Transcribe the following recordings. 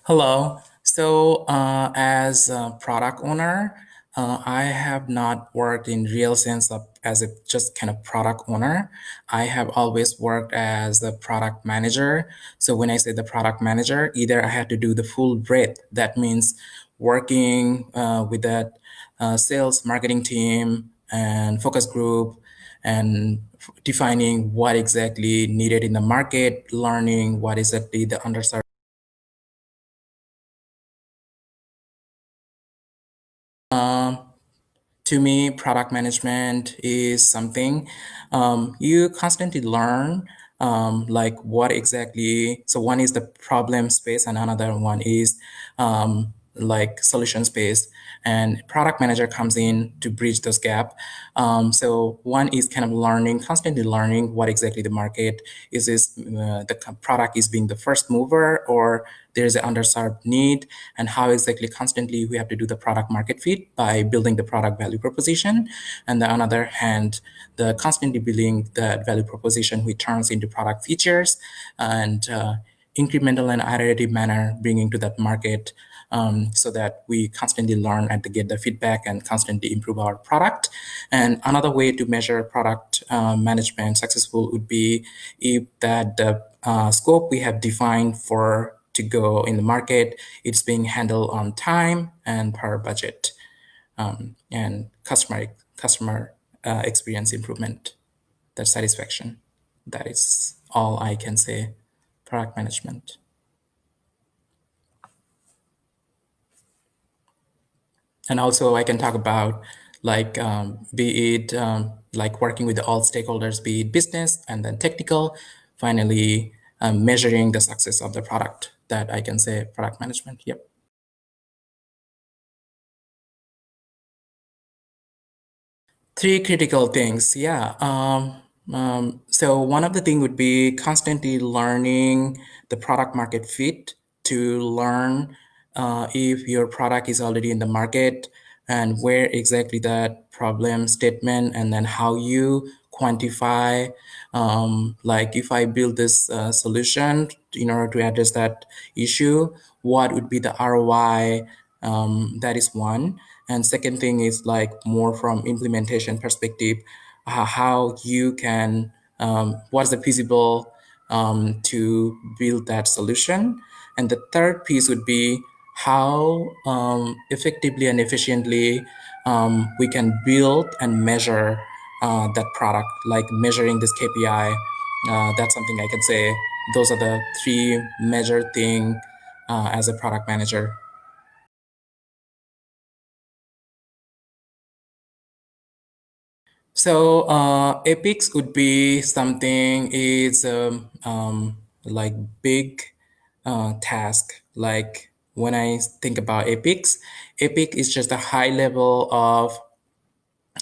Hello. As a product owner, I have not worked in real sense of as a just kind of product owner. I have always worked as a product manager. So when I say the product manager, either I had to do the full breadth. That means working with that sales marketing team and focus group and defining what exactly needed in the market, learning what exactly the underserved. Um, to me, product management is something you constantly learn, like what exactly. So one is the problem space, and another one is like solution space. And product manager comes in to bridge those gap. So one is kind of learning, constantly learning what exactly the market is. This product is being the first mover, or there's an underserved need, and how exactly constantly we have to do the product market fit by building the product value proposition. And the other hand, the constantly building that value proposition which turns into product features and incremental and iterative manner bringing to that market, so that we constantly learn and to get the feedback and constantly improve our product. And another way to measure product management successful would be if that the scope we have defined for to go in the market, it's being handled on time and per budget, and customer experience improvement, that satisfaction. That is all I can say. Product management. And also I can talk about like be it like working with all stakeholders, be it business and then technical, finally measuring the success of the product. That I can say product management. Yep. Three critical things. Yeah. So one of the thing would be constantly learning the product market fit to learn if your product is already in the market and where exactly that problem statement, and then how you quantify, like if I build this solution in order to address that issue, what would be the ROI? That is one. And second thing is like more from implementation perspective, how you can, what's the feasible to build that solution. And the third piece would be how effectively and efficiently we can build and measure that product, like measuring this KPI. That's something I can say. Those are the three major thing as a product manager. So epics would be something is like big task. Like when I think about epics, epic is just a high level of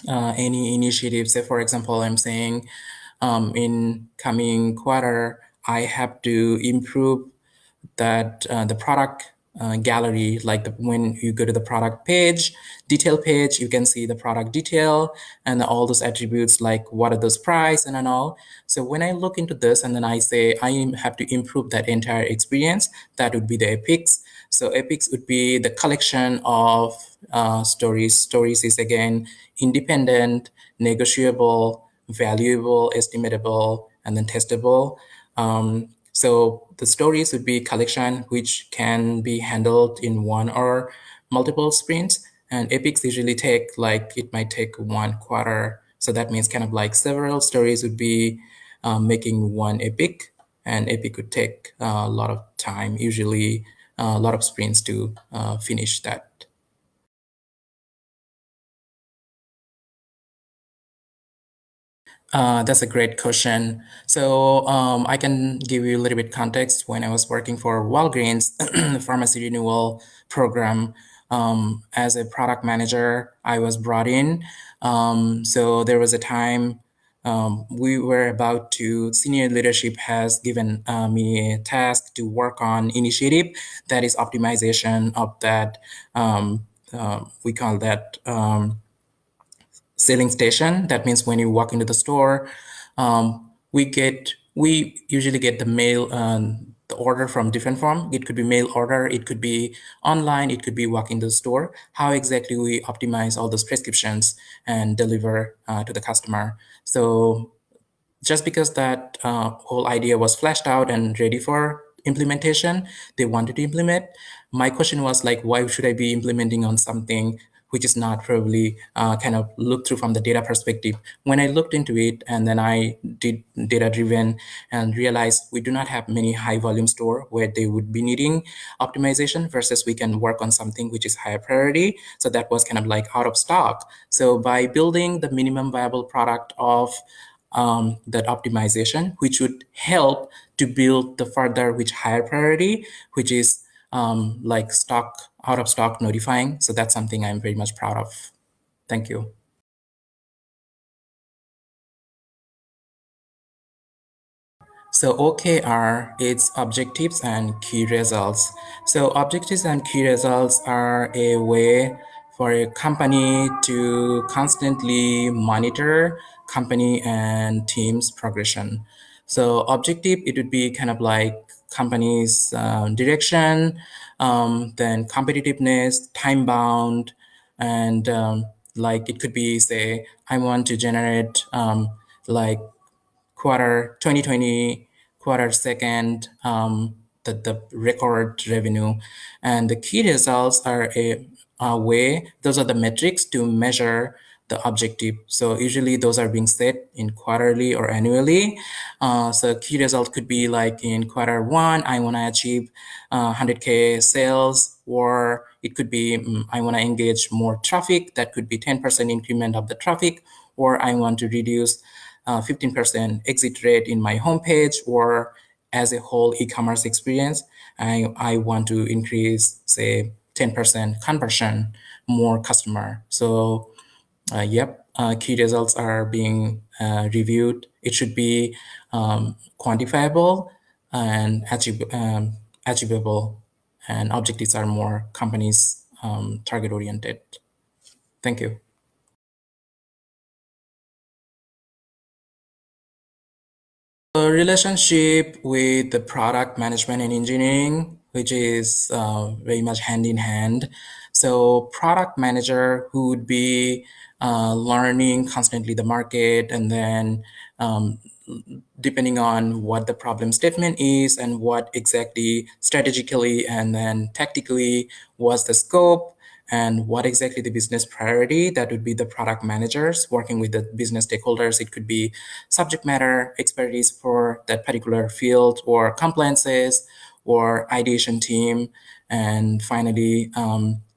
any initiative. Say for example, I'm saying in coming quarter, I have to improve that the product gallery, like when you go to the product page, detail page, you can see the product detail and all those attributes, like what are those price and all. So when I look into this and then I say have to improve that entire experience, that would be the epics. So epics would be the collection of stories. Stories is again independent, negotiable, valuable, estimatable, and then testable. So the stories would be collection which can be handled in one or multiple sprints. And epics usually take like it might take 1 quarter. So that means kind of like several stories would be making one epic, and epic would take a lot of time, usually a lot of sprints to finish that. That's a great question. So I can give you a little bit context. When I was working for Walgreens pharmacy renewal program, as a product manager, I was brought in. So there was a time we were about to, senior leadership has given me a task to work on initiative that is optimization of that. We call that. Selling station. That means when you walk into the store, we usually get the mail the order from different form. It could be mail order, it could be online, it could be walk in the store. How exactly we optimize all those prescriptions and deliver to the customer. So just because that whole idea was fleshed out and ready for implementation, they wanted to implement. My question was like, why should I be implementing on something which is not probably kind of looked through from the data perspective? When I looked into it and then I did data driven and realized we do not have many high volume store where they would be needing optimization versus we can work on something which is higher priority. So that was kind of like out of stock. So by building the minimum viable product of that optimization, which would help to build the further which higher priority, which is like stock out of stock notifying. So that's something I'm very much proud of. Thank you. So OKR, it's objectives and key results. So objectives and key results are a way for a company to constantly monitor company and team's progression. So objective, it would be kind of like company's direction, then competitiveness, time bound, and like it could be say, I want to generate like quarter 2020 quarter second the record revenue, and the key results are a way, those are the metrics to measure the objective. So usually those are being set in quarterly or annually. So key result could be like in quarter one, I want to achieve 100K sales, or it could be I want to engage more traffic, that could be 10% increment of the traffic, or I want to reduce 15% exit rate in my homepage, or as a whole e-commerce experience, I want to increase, say, 10% conversion, more customer. So, yep, key results are being reviewed. It should be quantifiable and achievable, and objectives are more companies target oriented. Thank you. A relationship with the product management and engineering, which is very much hand in hand. So product manager who would be learning constantly the market, and then um, depending on what the problem statement is and what exactly strategically and then tactically was the scope and what exactly the business priority, that would be the product managers working with the business stakeholders. It could be subject matter expertise for that particular field, or compliances, or ideation team, and finally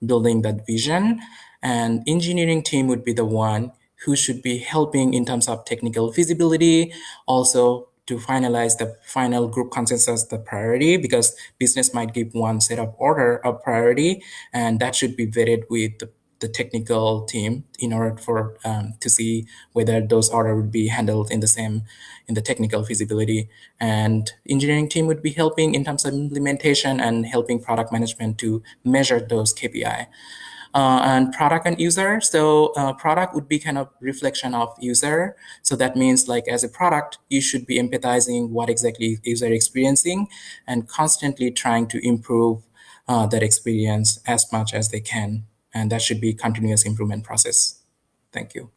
building that vision. And engineering team would be the one who should be helping in terms of technical feasibility, also to finalize the final group consensus, the priority, because business might give one set of order of priority, and that should be vetted with the technical team in order for to see whether those order would be handled in the same in the technical feasibility. And engineering team would be helping in terms of implementation and helping product management to measure those KPI. And product and user. So product would be kind of reflection of user. So that means like as a product, you should be empathizing what exactly user experiencing and constantly trying to improve that experience as much as they can. And that should be continuous improvement process. Thank you.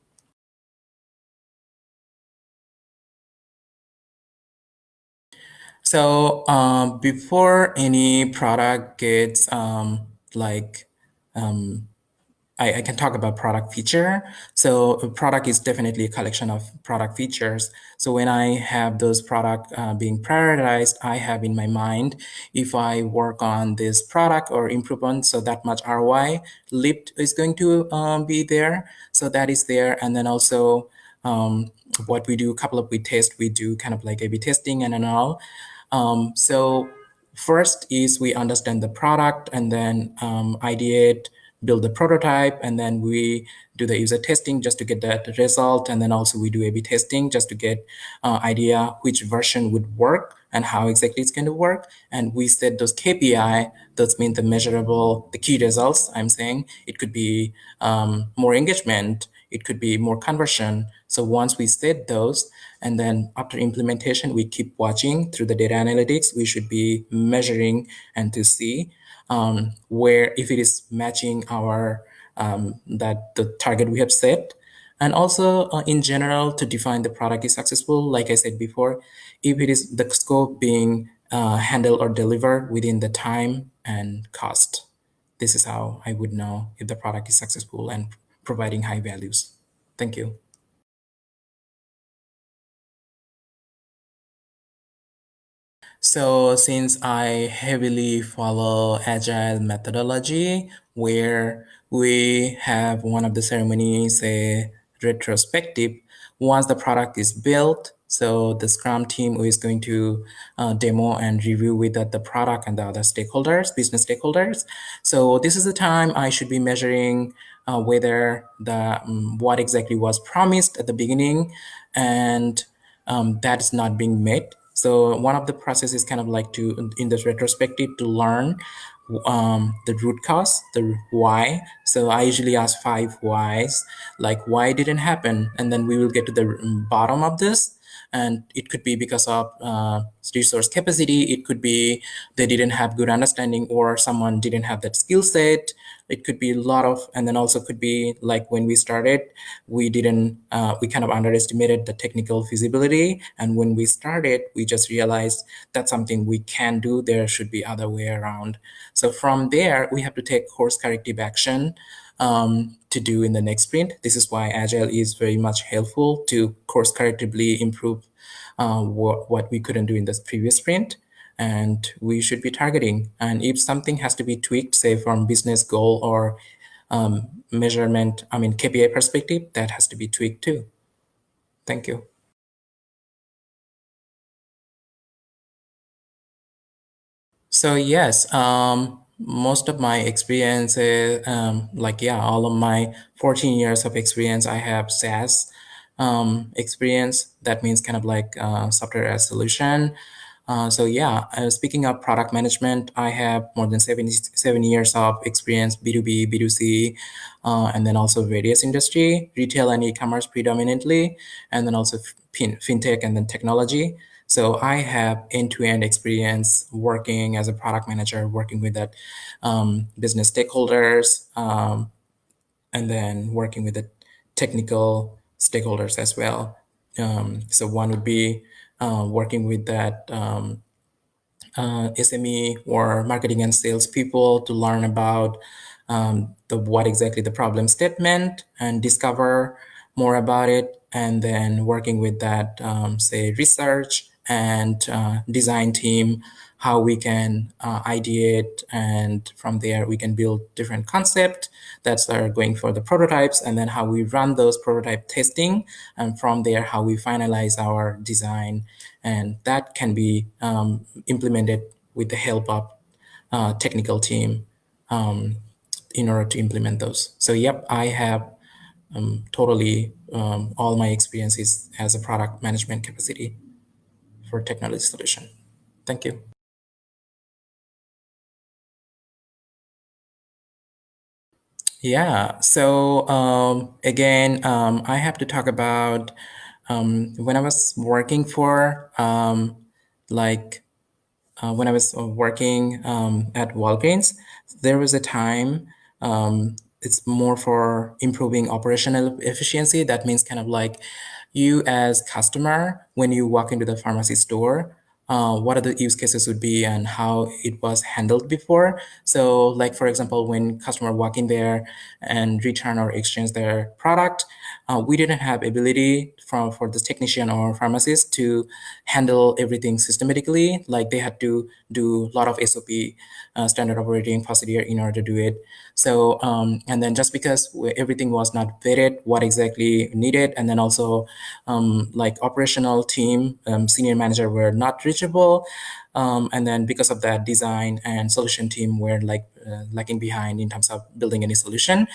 So before any product gets like I can talk about product feature. So a product is definitely a collection of product features. So when I have those product being prioritized, I have in my mind, if I work on this product or improvement, so that much ROI lift is going to be there. So that is there. And then also what we do, couple of we test, we do kind of like A/B testing and all. So first is we understand the product, and then ideate, build the prototype, and then we do the user testing just to get that result. And then also we do A/B testing just to get idea which version would work and how exactly it's going to work. And we set those KPI, those mean the measurable, the key results. I'm saying it could be more engagement, it could be more conversion. So once we set those, and then after implementation, we keep watching through the data analytics. We should be measuring and to see where if it is matching our that the target we have set. And also in general, to define the product is successful, like I said before, if it is the scope being handled or delivered within the time and cost. This is how I would know if the product is successful and providing high values. Thank you. So since I heavily follow agile methodology, where we have one of the ceremonies, a retrospective, once the product is built, so the Scrum team is going to demo and review with the product and the other stakeholders, business stakeholders. So this is the time I should be measuring whether the what exactly was promised at the beginning and that is not being met. So one of the process is kind of like to, in this retrospective, to learn the root cause, the why. So I usually ask five whys, like why didn't happen, and then we will get to the bottom of this. And it could be because of resource capacity. It could be they didn't have good understanding, or someone didn't have that skill set. It could be a lot of, and then also could be like when we started, we didn't, we kind of underestimated the technical feasibility. And when we started, we just realized that's something we can do. There should be other way around. So from there, we have to take course corrective action to do in the next sprint. This is why Agile is very much helpful to course correctively improve what we couldn't do in this previous sprint. And we should be targeting. And if something has to be tweaked, say from business goal or measurement, I mean, KPI perspective, that has to be tweaked too. Thank you. So yes, most of my experience, like yeah, all of my 14 years of experience, I have SaaS experience. That means kind of like software as solution. So yeah, speaking of product management, I have more than 7 years of experience, B2B, B2C, and then also various industry, retail and e-commerce predominantly, and then also fintech and then technology. So I have end-to-end experience working as a product manager, working with that business stakeholders, and then working with the technical stakeholders as well. So one would be working with that SME or marketing and sales people to learn about the what exactly the problem statement and discover more about it, and then working with that say research and design team, how we can ideate, and from there we can build different concepts that are going for the prototypes, and then how we run those prototype testing, and from there how we finalize our design, and that can be implemented with the help of technical team um, in order to implement those. So yep, I have totally all my experiences as a product management capacity for technology solution. Thank you. Yeah. So again, I have to talk about when I was working for like when I was working at Walgreens, there was a time it's more for improving operational efficiency. That means kind of like you as customer, when you walk into the pharmacy store, what are the use cases would be and how it was handled before. So like, for example, when customer walk in there and return or exchange their product, we didn't have ability for the technician or pharmacist to handle everything systematically. Like they had to do a lot of SOP, standard operating procedure, in order to do it. So and then just because everything was not vetted, what exactly needed, and then also like operational team, senior manager were not reachable, and then because of that, design and solution team were like lagging behind in terms of building any solution.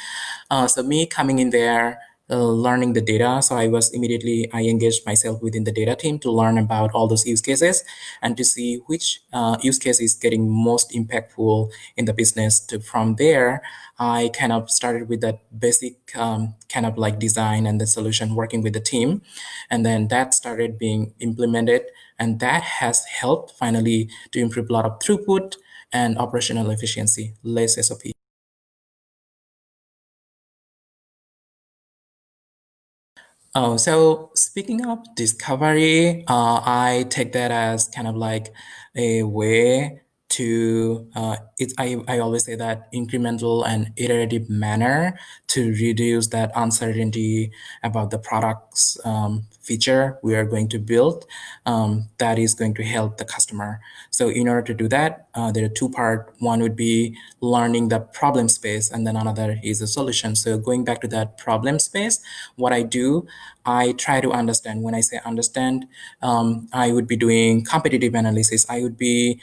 So me coming in there learning the data. So I engaged myself within the data team to learn about all those use cases and to see which use case is getting most impactful in the business. From there, I kind of started with that basic kind of like design and the solution working with the team. And then that started being implemented. And that has helped finally to improve a lot of throughput and operational efficiency, less SOP. Oh, so speaking of discovery, I take that as kind of like a way to I always say that incremental and iterative manner to reduce that uncertainty about the product's feature we are going to build, that is going to help the customer. So in order to do that, there are two parts. One would be learning the problem space, and then another is the solution. So going back to that problem space, what I do, I try to understand. When I say understand, I would be doing competitive analysis. I would be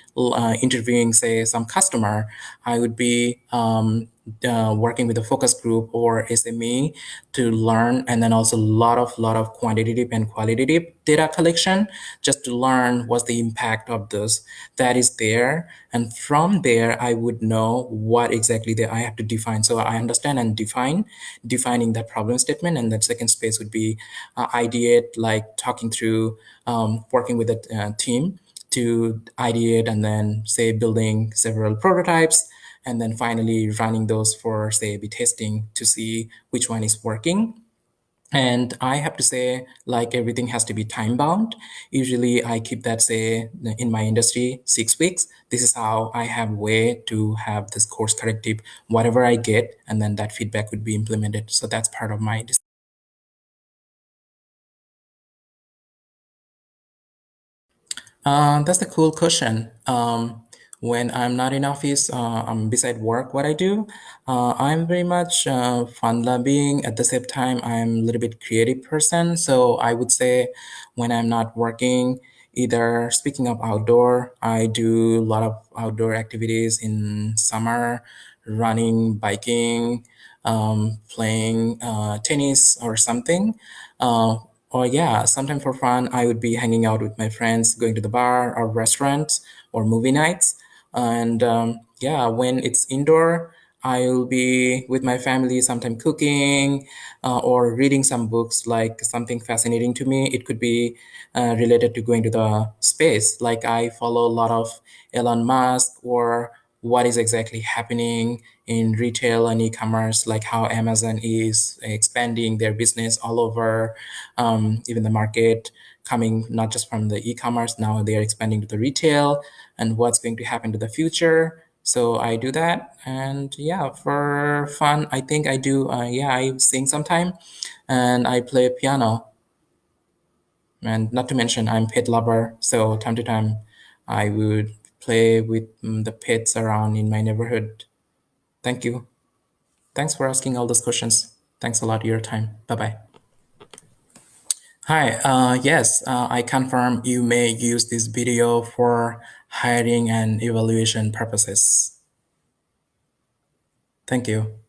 interviewing, say, some customer. I would be working with a focus group or SME to learn, and then also lot of quantitative and qualitative data collection just to learn what's the impact of this that is there. And from there, I would know what exactly that I have to define. So I understand and defining that problem statement. And that second space would be ideate, like talking through, working with the team to ideate and then say building several prototypes and then finally running those for say A/B testing to see which one is working. And I have to say, like everything has to be time bound. Usually I keep that, say, in my industry, 6 weeks. This is how I have way to have this course corrective, whatever I get, and then that feedback would be implemented. So that's part of my. That's a cool question. When I'm not in office, I'm beside work, what I do, I'm very much fun-loving. At the same time, I'm a little bit creative person. So I would say when I'm not working, either speaking of outdoor, I do a lot of outdoor activities in summer, running, biking, playing tennis or something. Uh, or yeah, sometime for fun, I would be hanging out with my friends, going to the bar or restaurants or movie nights. And yeah, when it's indoor, I'll be with my family, sometime cooking or reading some books, like something fascinating to me. It could be related to going to the space. Like I follow a lot of Elon Musk or what is exactly happening in retail and e-commerce, like how Amazon is expanding their business all over, even the market coming not just from the e-commerce, now they are expanding to the retail and what's going to happen to the future. So I do that. And yeah, for fun, I think I do, yeah, I sing sometime and I play piano. And not to mention, I'm pet lover. So time to time, I would play with the pets around in my neighborhood. Thank you. Thanks for asking all those questions. Thanks a lot for your time. Bye bye. Hi, yes, I confirm you may use this video for hiring and evaluation purposes. Thank you.